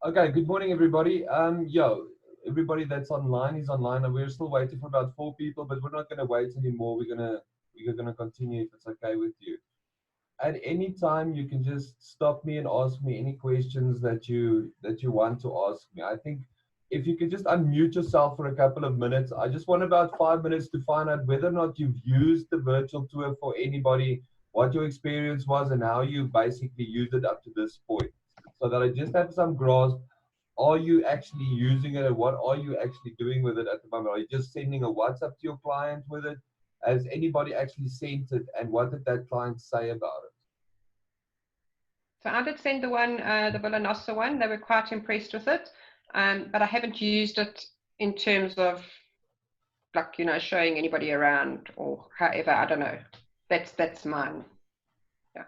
Okay, good morning, everybody. Everybody that's online is online, and we're still waiting for about 4 people, but we're not going to wait anymore. We're gonna continue if it's okay with you. At any time, you can just stop me and ask me any questions that you want to ask me. I think if you could just unmute yourself for a couple of minutes. I just want about 5 minutes to find out whether or not you've used the virtual tour for anybody, what your experience was, and how you basically used it up to this point, so that I just have some grasp. Are you actually using it, and what are you actually doing with it at the moment? Are you just sending a WhatsApp to your client with it? Has anybody actually sent it, and what did that client say about it? So I did send the one, the Villanossa one. They were quite impressed with it, but I haven't used it in terms of, like, showing anybody around or however. I don't know. That's mine. Yeah.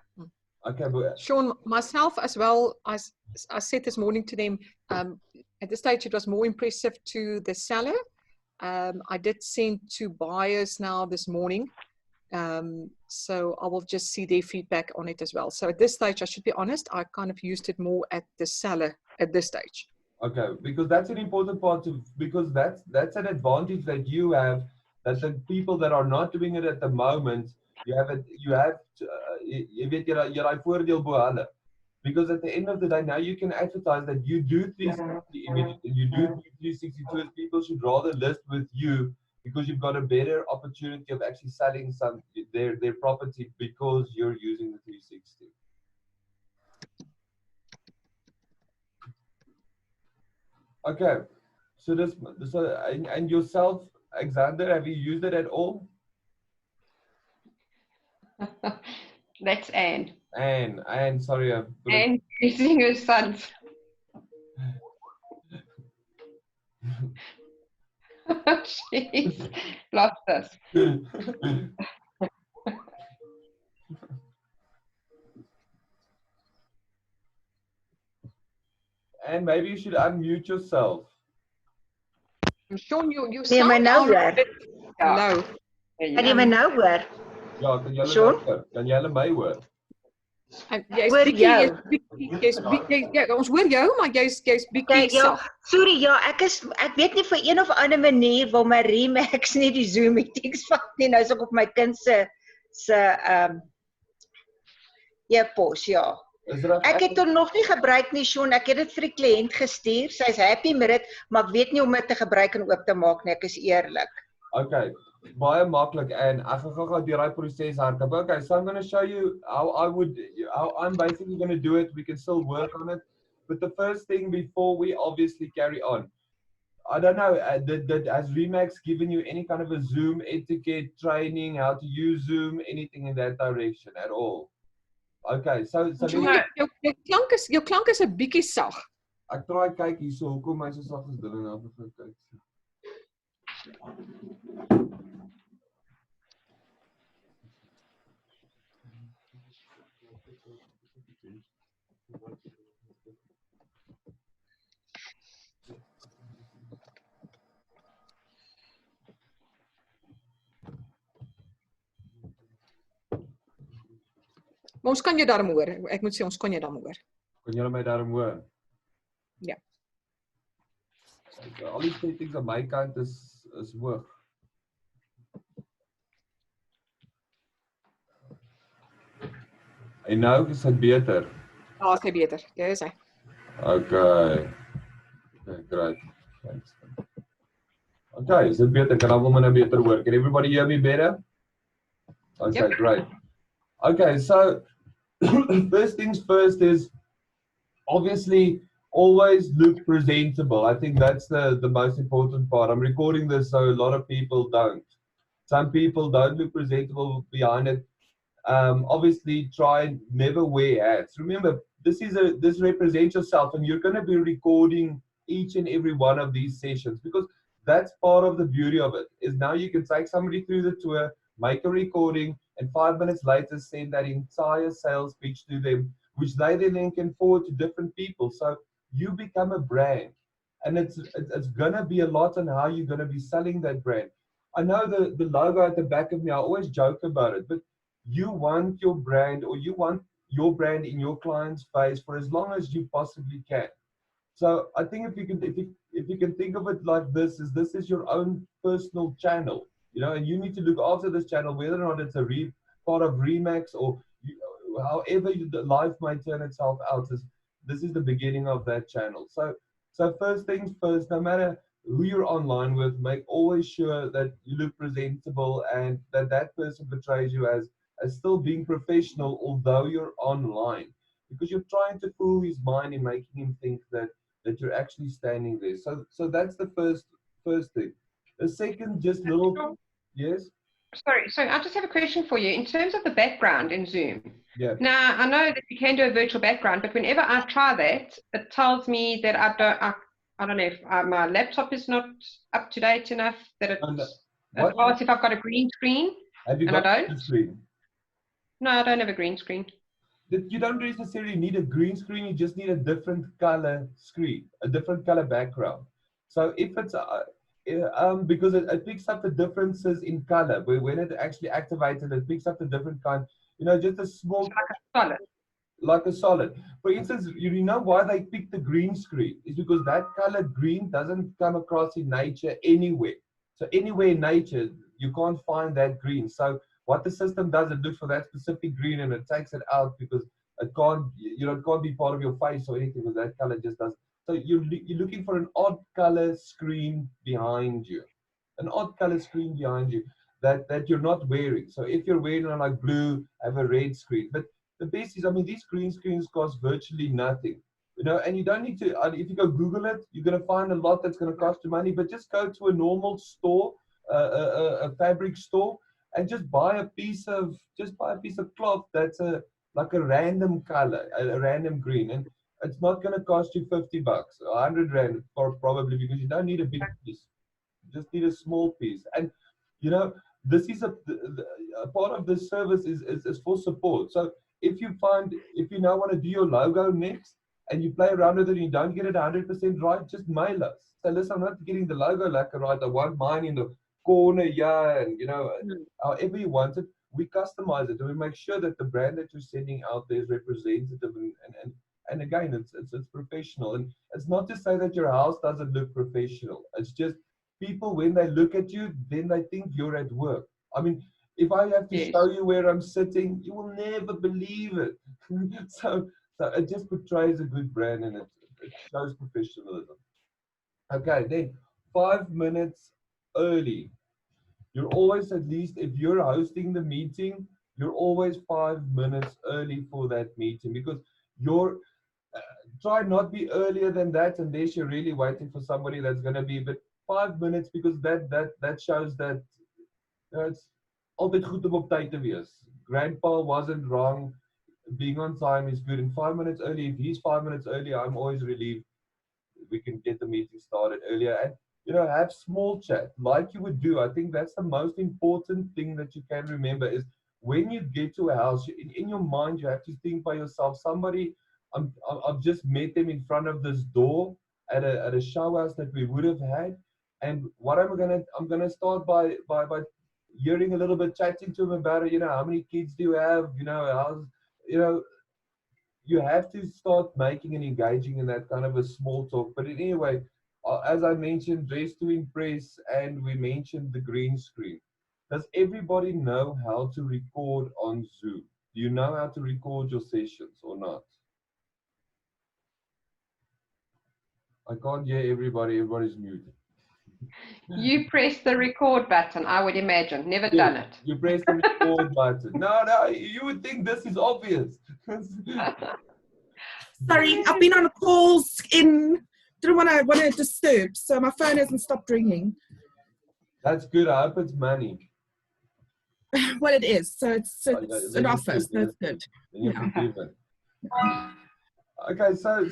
Okay, but Sean, myself as well, as I said this morning to them, at this stage it was more impressive to the seller. I did send to buyers now this morning, so I will just see their feedback on it as well. So at this stage, I should be honest, I kind of used it more at the seller at this stage. okay, because that's an important part because that's an advantage that you have, that the people that are not doing it at the moment, you have jy weet jy daai voordeel bo hulle. Because at the end of the day, now you can advertise that you do 360 images and you do 360 tours. People should rather list with you because you've got a better opportunity of actually selling their property because you're using the 360. Okay, and yourself, Alexander, have you used it at all? That's Anne. Anne, sorry. Anne using her sons. She's lost us. And maybe you should unmute yourself. Sean, you Nee, maar nou hoor. low. Kan jy my nou hoor? Ja, kan jy Sean? kan jy my hoor? Hoor jou. Ons hoor jou, maar jy's bietjie Kyk, ja, sorry, ja, ek weet nie vir een of ander manier wil my Remax nie die Zoom meetings vat nie. Nou is ek op my kind se e-pos, ja. Ek het hom nog nie gebruik nie, Sean. Ek het dit vir die kliënt gestuur. Sy's happy met dit, maar ek weet nie om dit te gebruik en oop te maak nie. Ek is eerlik. Okay, baie maklik, en ek gaan gou deur daai proses hardloop. Okay, so I'm going to show you how I'm basically going to do it. We can still work on it, but the first thing before we obviously carry on, I don't know, has Remax given you any kind of a Zoom etiquette training, how to use Zoom, anything in that direction at all? Okay, so jou klank is 'n bietjie sag. Ek probeer kyk hierso, hoekom hy so sag is, dit nou vir kyk. Maar ons kan jou daarom hoor. Ek moet sê ons kan jou daarom hoor. Kan julle my daarom hoor? Ja. Al die settings aan my kant is hoog. En nou is dit beter. Ja, is hy beter. Jy is hy. Okay. Okay, great. Thanks. Okay, is dit beter? Kan almal my nou beter hoor? Can everybody hear me better? Okay, yep. Great. Okay, so first things first is obviously always look presentable. I think that's the most important part. I'm recording this so a lot of people don't. Some people don't look presentable behind it. Obviously try and never wear hats. Remember, this represents yourself, and you're going to be recording each and every one of these sessions, because that's part of the beauty of it, is now you can take somebody through the tour, make a recording, and 5 minutes later send that entire sales pitch to them, which they then can forward to different people. So you become a brand, and it's gonna be a lot on how you're gonna be selling that brand. I know the logo at the back of me, I always joke about it, but you want your brand, or you want your brand in your client's face for as long as you possibly can. So I think if you can think of it like this is your own personal channel, you know, and you need to look after this channel, whether or not it's a part of Remax or however the life might turn itself out. This is the beginning of that channel. So first things first, no matter who you're online with, make always sure that you look presentable and that person portrays you as still being professional, although you're online, because you're trying to fool his mind and making him think that you're actually standing there. So that's the first thing. The second, just little, yes. Sorry, I just have a question for you. In terms of the background in Zoom, Yeah. now I know that you can do a virtual background, but whenever I try that, it tells me that I don't know if my laptop is not up to date enough, that it asks if I've got a green screen. Have you got a screen? No, I don't have a green screen. You don't necessarily need a green screen, you just need a different color screen, a different color background. So if it's because it picks up the differences in color, where when it actually activated, it picks up the different kind, you know, just a small, like a solid. Like a solid. For instance, you know why they picked the green screen? Is because that color green doesn't come across in nature anywhere. So anywhere in nature, you can't find that green. So what the system does, it looks for that specific green and it takes it out because it can't, you know, it can't be part of your face or anything because that color just doesn't. So you're looking for an odd color screen behind you, an odd color screen behind you that you're not wearing. So if you're wearing like blue, have a red screen. But the best is, I mean, these green screens cost virtually nothing, you know, and you don't need to, if you go Google it, you're going to find a lot that's going to cost you money, but just go to a normal store, a fabric store, and just buy a piece of cloth that's like a random color, a random green, and it's not going to cost you $50, 100 Rand, probably, because you don't need a big piece. You just need a small piece. And you know, this is a part of this service is for support. So if you now want to do your logo next and you play around with it and you don't get it 100% right, just mail us. So listen, I'm not getting the logo lekker right. I want mine in the corner, yeah, and you know, however you want it, we customize it and we make sure that the brand that you're sending out there is representative and again, it's professional. And it's not to say that your house doesn't look professional. It's just people, when they look at you, then they think you're at work. I mean, if I have to show you where I'm sitting, you will never believe it. So it just portrays a good brand and it shows professionalism. Okay, then 5 minutes early. You're always, at least if you're hosting the meeting, you're always 5 minutes early for that meeting, because you're try not be earlier than that unless you're really waiting for somebody that's going to be, but 5 minutes, because that shows that it's altyd goed om op tyd te wees. Grandpa wasn't wrong. Being on time is good. And 5 minutes early, if he's 5 minutes early, I'm always relieved we can get the meeting started earlier. And you know, have small chat like you would do. I think that's the most important thing that you can remember is when you get to a house, in your mind, you have to think by yourself, somebody, I've just met them in front of this door at a show house that we would have had. And what I'm gonna start by hearing a little bit, chatting to them about it. You know, how many kids do you have? You know, how's, you know, you have to start making and engaging in that kind of a small talk. But anyway, as I mentioned, dress to impress, and we mentioned the green screen. Does everybody know how to record on Zoom? Do you know how to record your sessions or not? I can't hear everybody. Everybody's muted. You press the record button, I would imagine. Never done it. You press the record button. No, you would think this is obvious. Sorry, I've been on calls didn't want to disturb, so my phone hasn't stopped ringing. That's good. I hope it's money. Well, it is. So it's an office. That's good. Yeah. Okay, so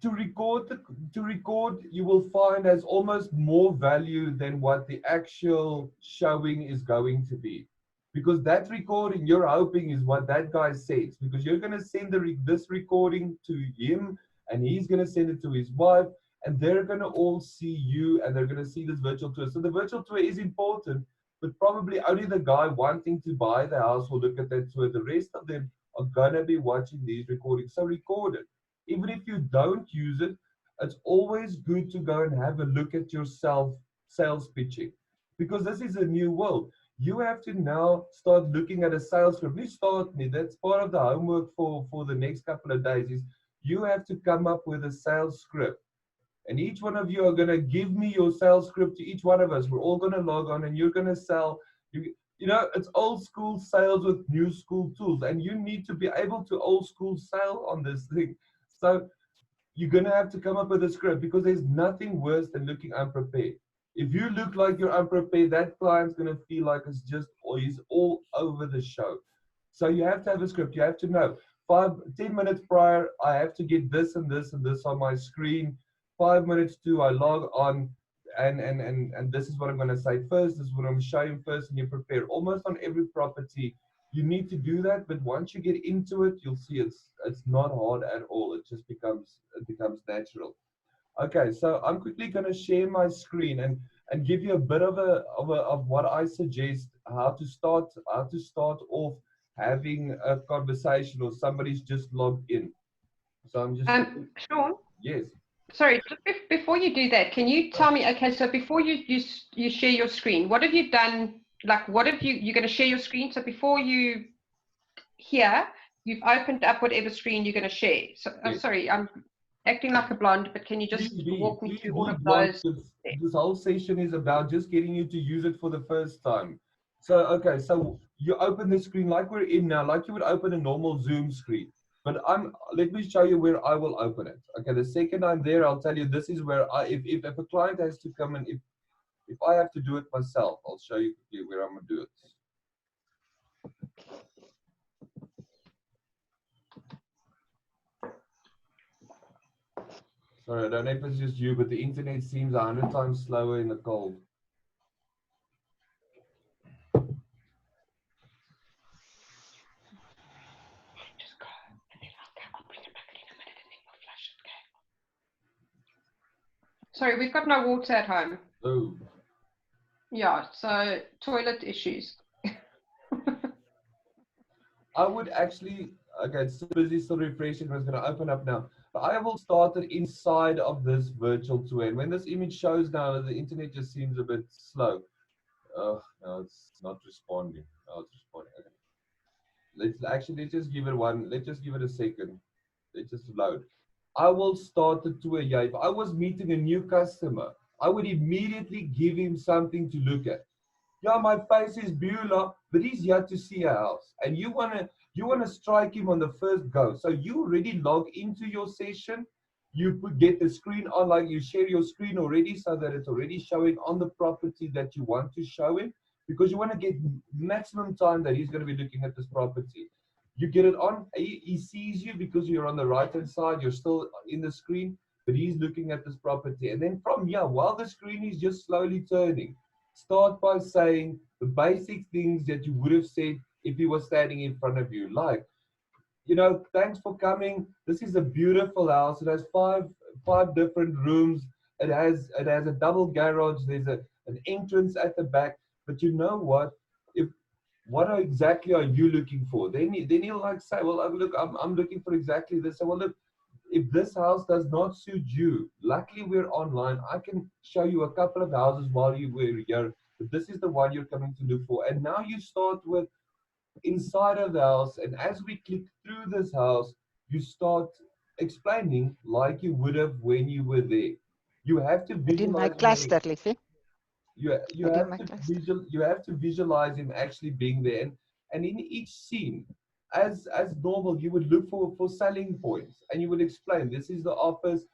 to record, you will find has almost more value than what the actual showing is going to be, because that recording you're hoping is what that guy says, because you're going to send this recording to him and he's going to send it to his wife, and they're going to all see you and they're going to see this virtual tour. So the virtual tour is important, but probably only the guy wanting to buy the house will look at that tour. The rest of them are going to be watching these recordings. So record it. even if you don't use it, it's always good to go and have a look at yourself sales pitching, because this is a new world. You have to now start looking at a sales script. That's part of the homework for the next couple of days is you have to come up with a sales script. And each one of you are going to give me your sales script to each one of us. We're all going to log on and you're going to sell. You know, it's old school sales with new school tools. And you need to be able to old school sell on this thing. So you're going to have to come up with a script, because there's nothing worse than looking unprepared. If you look like you're unprepared, that client's going to feel like it's just, or he's all over the show. So you have to have a script. You have to know 10 minutes prior, I have to get this and this and this on my screen. 5 minutes to, I log on, and this is what I'm going to say first. This is what I'm showing first, and you prepare. Almost on every property, you need to do that. But once you get into it, you'll see it's not hard at all. It just becomes natural. Okay, so I'm quickly going to share my screen and give you a bit of what I suggest, how to start off having a conversation, or somebody's just logged in. So I'm just Sean. Yes. Sorry, just before you do that, can you tell me? Okay, so before you share your screen, what have you done? Like, what have you're going to share your screen? So before you you've opened up whatever screen you're going to share. So I'm sorry, I'm acting like a blonde, but can you just walk me through all of those? This whole session is about just getting you to use it for the first time. So, okay, so you open the screen like we're in now, like you would open a normal Zoom screen. But let me show you where I will open it. Okay, the second I'm there, I'll tell you this is where if a client has to come and if I have to do it myself, I'll show you where I'm going to do it. Sorry, I don't know if it's just you, but the internet seems 100 times slower in the cold. Just go, and then I'll bring it back in a minute, and then we'll flush it. Okay. Sorry, we've got no water at home. Oh. Yeah, so toilet issues. I would actually, okay, it's so busy, still refreshing, but it's going to open up now. But I will start it inside of this virtual tour. And when this image shows now, the internet just seems a bit slow. Oh, no, it's not responding. Oh, it's responding. Okay. Let's just give it a second. Let's just load. I will start the tour. Yeah, if I was meeting a new customer, I would immediately give him something to look at. Yeah, my face is Beulah, but he's here to see a house. And you wanna strike him on the first go. So you already log into your session. You get the screen on, like you share your screen already so that it's already showing on the property that you want to show him, because you want to get maximum time that he's going to be looking at this property. You get it on, he sees you because you're on the right hand side, you're still in the screen, but he's looking at this property. And then from here, while the screen is just slowly turning, start by saying the basic things that you would have said if he was standing in front of you. Like, you know, thanks for coming. This is a beautiful house. It has five different rooms. It has a double garage. There's an entrance at the back. But you know what? What exactly are you looking for? Then he'll like say, well, look, I'm looking for exactly this. So, well, look, if this house does not suit you, luckily we're online. I can show you a couple of houses while you were here, but this is the one you're coming to look for. And now you start with inside of the house, and as we click through this house, you start explaining like you would have when you were there. You have to visualize. You have to visualize him actually being there, and in each scene, as normal, you would look for selling points, and you would explain, this is the office,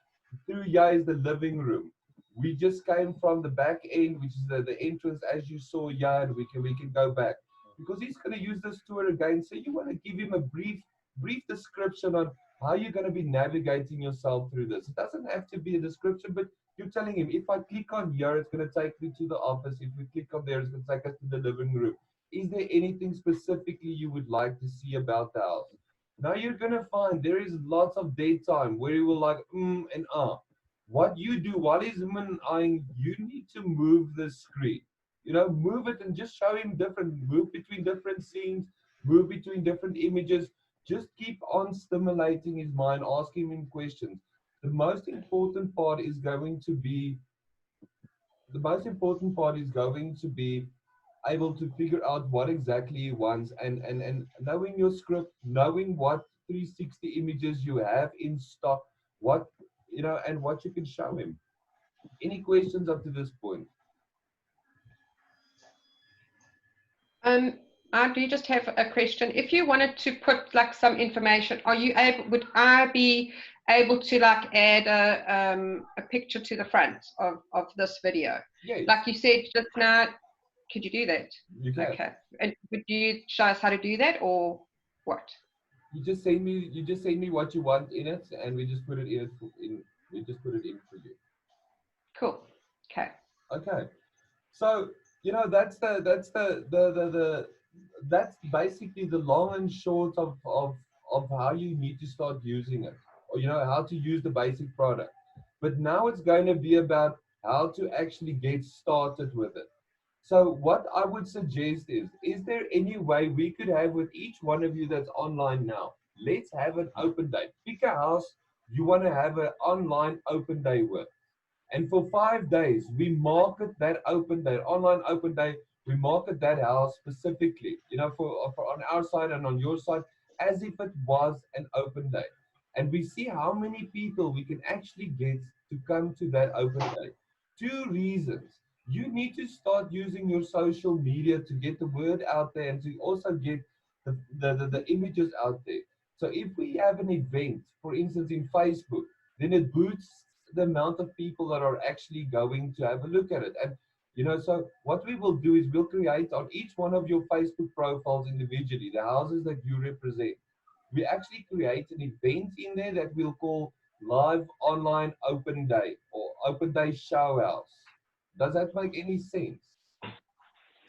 through here is the living room. We just came from the back end, which is the entrance, as you saw here, and we can go back, because he's going to use this tour again. So you want to give him a brief description on how you're going to be navigating yourself through this. It doesn't have to be a description, but you're telling him, if I click on here, it's going to take me to the office. If we click on there, it's going to take us to the living room. Is there anything specifically you would like to see about the house? Now you're going to find there is lots of dead time where you will like, and ah. What you do while he's eyeing, you need to move the screen. You know, move it and just show him move between different scenes, move between different images. Just keep on stimulating his mind, asking him questions. The most important part is going to be able to figure out what exactly he wants, and knowing your script, knowing what 360 images you have in stock, what and what you can show him. Any questions up to this point? I do just have a question. If you wanted to put like some information, would I be able to like add a picture to the front of this video? Yes. Like you said just now, could you do that? You can. Okay. And would you show us how to do that, or what? You just send me what you want in it, and we just put it in for you. Cool. Okay. Okay. So that's basically the long and short of how you need to start using it, or how to use the basic product. But now it's going to be about how to actually get started with it. So what I would suggest is there any way we could have with each one of you that's online now, let's have an open day. Pick a house you want to have an online open day with. And for 5 days, we market that open day, online open day, we market that house specifically, for on our side and on your side, as if it was an open day. And we see how many people we can actually get to come to that open day. 2 reasons. You need to start using your social media to get the word out there and to also get the images out there. So if we have an event, for instance, in Facebook, then it boosts the amount of people that are actually going to have a look at it. And so what we will do is we'll create on each one of your Facebook profiles individually, the houses that you represent. We actually create an event in there that we'll call Live Online Open Day or Open Day Show House. Does that make any sense?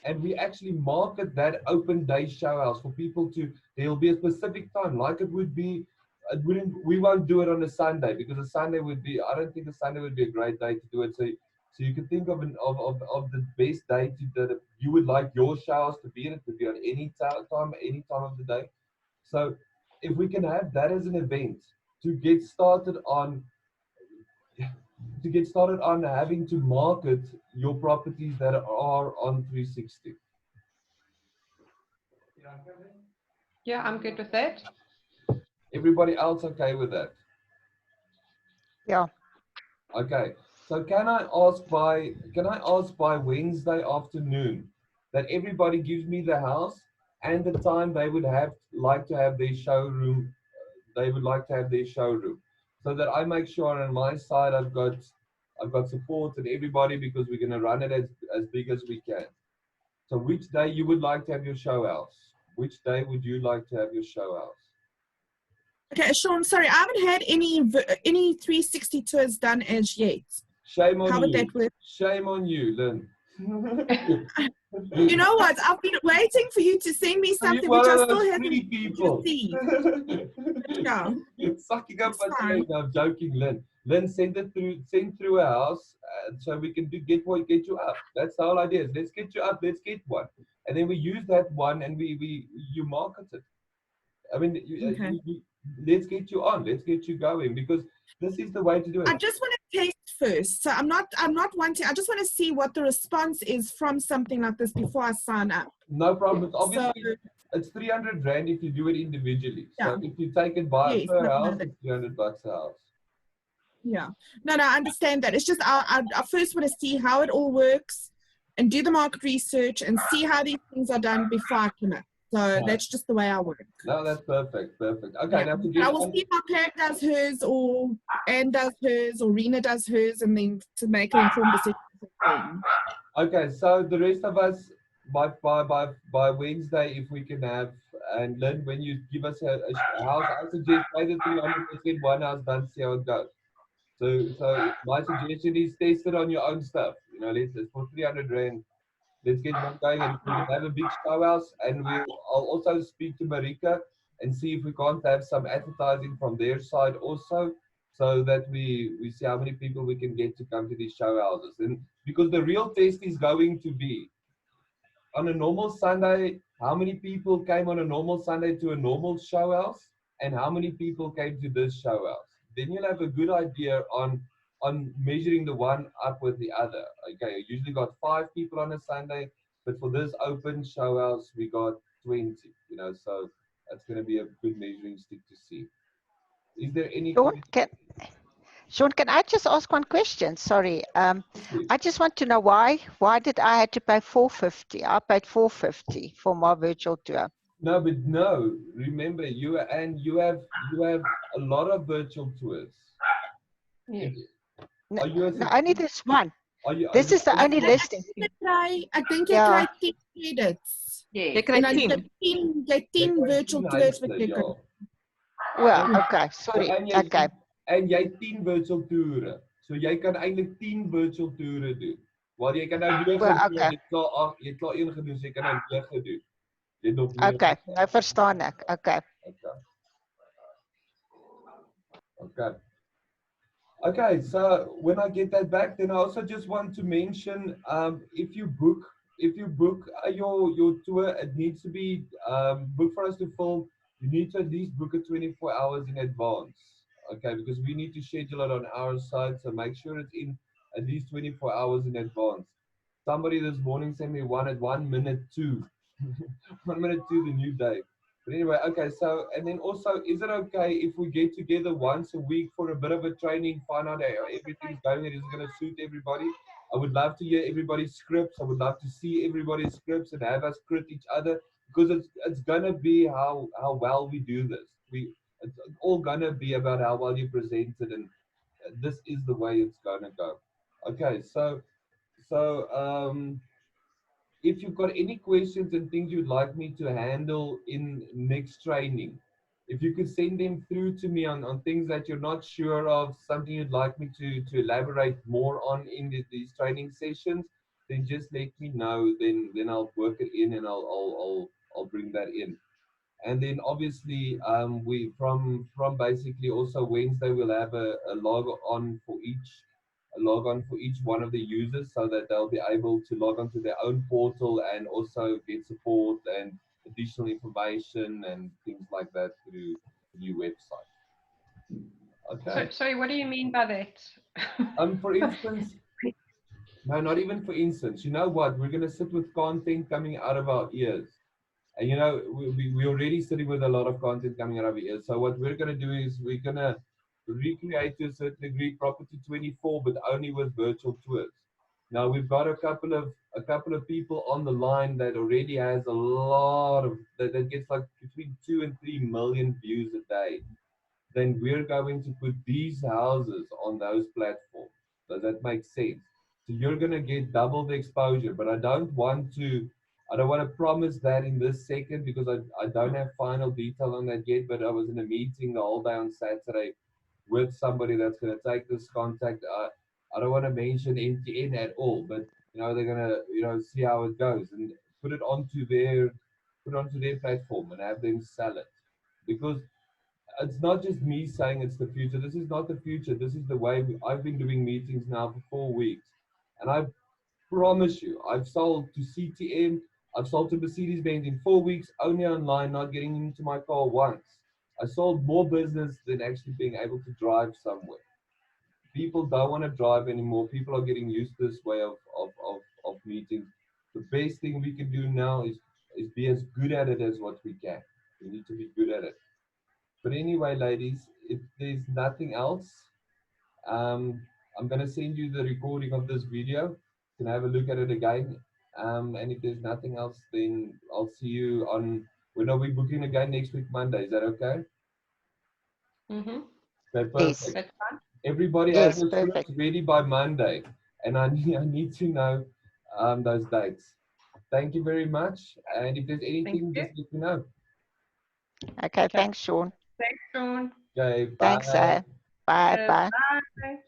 And we actually market that open day show house for people there'll be a specific time, like we won't do it on a Sunday, because a Sunday I don't think a Sunday would be a great day to do it. So you can think of the best day that you would like your show house to be in. It could be on any time of the day. So if we can have that as an event to get started on having to market your properties that are on 360. Yeah, I'm good with that. Everybody else okay with that? Yeah. Okay. So can I ask by Wednesday afternoon that everybody gives me the house and the time they would like to have their showroom. So that I make sure on my side I've got support and everybody, because we're going to run it as big as we can. So which day you would like to have your show house? Which day would you like to have your show house? Okay, Sean, sorry, I haven't had any 360 tours done as yet. Shame on you. How would that work? Shame on you, Lynn. You know what? I've been waiting for you to send me something which I still haven't received. Yeah. Sucking up It's my leg. I'm joking, Lynn. Lynn, send through a house so we can get you up. That's the whole idea. Let's get you up. Let's get one, and then we use that one and you market it. I mean, let's get you on. Let's get you going, because this is the way to do it. I just want to taste first. So I'm not wanting. I just want to see what the response is from something like this before I sign up. No problem. Obviously, it's 300 Rand if you do it individually. Yeah. So if you take it per house, it's $300 a house. Yeah. No, I understand that. It's just I first want to see how it all works and do the market research and see how these things are done before I commit. So that's just the way I work. No, that's perfect. Okay, now I will see how Claire does hers, or Anne does hers, or Rena does hers, and then to make an informed decision. Okay, so the rest of us by Wednesday, if we can have, and Lynn, when you give us a house, I suggest pay the 300% one house done, see how it goes. So my suggestion is test it on your own stuff. Let's for 300 Rand. Let's get one going and we can have a big show house, and I'll also speak to Marika and see if we can't have some advertising from their side also, so that we see how many people we can get to come to these show houses. And because the real test is going to be on a normal Sunday, how many people came on a normal Sunday to a normal show house, and how many people came to this show house. Then you'll have a good idea on measuring the one up with the other. Okay, I usually got 5 people on a Sunday, but for this open show house, we got 20, you know, so that's going to be a good measuring stick to see. Is there any Sean, can I just ask one question? Sorry. please? I just want to know why did I have to pay $450? I paid $450 for my virtual tour. No, but no, remember you have a lot of virtual tours. Yes. No, Are you no, only this one. are This you is the only listing. I think you Yeah. kry 10 credits. Yes. Jy kry En dan 10. jy 10 virtual tours wat jy kan. Well, okay, sorry. Okay. En jy 10 virtual toere. So jy kan eintlik 10 virtual toere doen. Waar jy kan nou weer Well, gaan doen, okay. jy het klaar een gedoen, so jy kan nou weer gedoen. Jy het nog meer. Okay, nou verstaan ek. Okay. Okay, so when I get that back, then I also just want to mention, if you book your tour, it needs to be booked for us to film. You need to at least book it 24 hours in advance, okay? Because we need to schedule it on our side, so make sure it's in at least 24 hours in advance. Somebody this morning sent me one at 1 minute to 1 minute to the new day. But anyway, okay, so, and then also, is it okay if we get together once a week for a bit of a training, find out how everything's going and is it going to suit everybody? I would love to hear everybody's scripts. I would love to see everybody's scripts and have us script each other, because it's going to be how well we do this. It's all going to be about how well you present it, and this is the way it's going to go. Okay, so if you've got any questions and things you'd like me to handle in next training, if you could send them through to me on things that you're not sure of, something you'd like me to elaborate more on in these training sessions, then just let me know. Then I'll work it in and I'll bring that in. And then obviously we from basically also Wednesday we'll have a log on for each one of the users, so that they'll be able to log on to their own portal and also get support and additional information and things like that through the new website. Okay. So, sorry, what do you mean by that? For instance, no, not even for instance. You know what? We're going to sit with content coming out of our ears. And you know, we're already sitting with a lot of content coming out of our ears. So what we're going to do is we're going to recreate to a certain degree Property 24, but only with virtual tours. Now we've got a couple of people on the line that already has a lot of that gets like between 2 and 3 million views a day. Then we're going to put these houses on those platforms. Does that make sense? So you're going to get double the exposure, but I don't want to promise that in this second, because I don't have final detail on that yet. But I was in a meeting the whole day on Saturday with somebody that's going to take this contact. I don't want to mention MTN at all, but you know, they're going to see how it goes and put it onto their platform and have them sell it. Because it's not just me saying it's the future. This is not the future. This is the way I've been doing meetings now for 4 weeks, and I promise you, I've sold to CTM, I've sold to Mercedes-Benz in 4 weeks, only online, not getting into my car once. I sold more business than actually being able to drive somewhere. People don't want to drive anymore. People are getting used to this way of meetings. The best thing we can do now is be as good at it as what we can. We need to be good at it. But anyway, ladies, if there's nothing else, I'm going to send you the recording of this video. You can have a look at it again. And if there's nothing else, then I'll see you on, when are we booking again? Next week, Monday. Is that okay? Mm-hmm. Okay, perfect. Yes. That's fine. Everybody Yes, has their scripts perfect. ready by Monday. And I need to know those dates. Thank you very much. And if there's anything, you. just let me know. Okay, thanks, Sean. Thanks, Sean. Okay, Thanks, bye. Bye, Cheers. bye. Bye.